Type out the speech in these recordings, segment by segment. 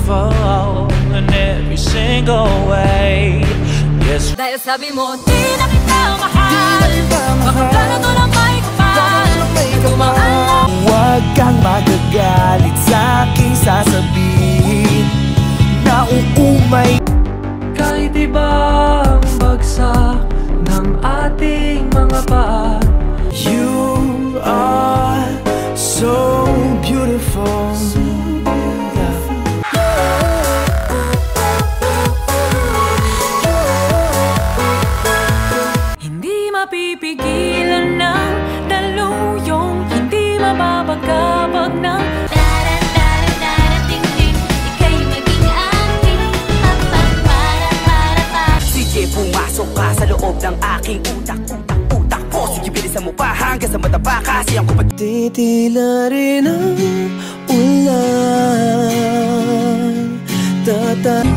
beautiful in every single way. Yes. Dahil sabi mo, di na kita mahal, baka ganito lang may kapal. Huwag kang magagalit sa aking sasabihin na uumay. Kahit ibang bagsak ng ating mga paa, You are so beautiful. Hindi mapipigilan ng daluyong, hindi mababagabag ng darating-ting, ika'y maging aking para. Sige, pumasok ka sa loob ng aking utak po. Sige, bilisan mo pa hanggang sa mata pa, kasi ang kupat. Titila rin ang ulan.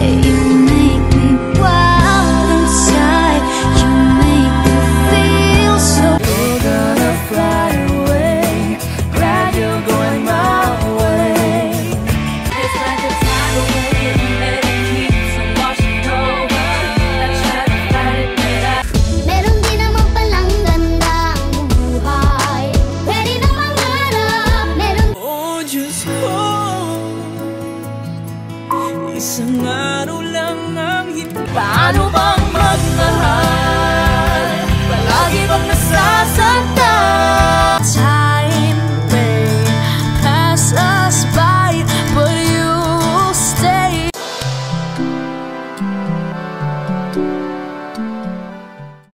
You make me wild inside, you make me feel so. we're gonna fly away. Glad you're going my way. It's like a tidal wave that keeps on washing over. I try to fight it, but Meron din naman palang ganda ang buhay. Pwede na mangarap. Meron Oh, Diyos ko, isang araw lang ang paano ba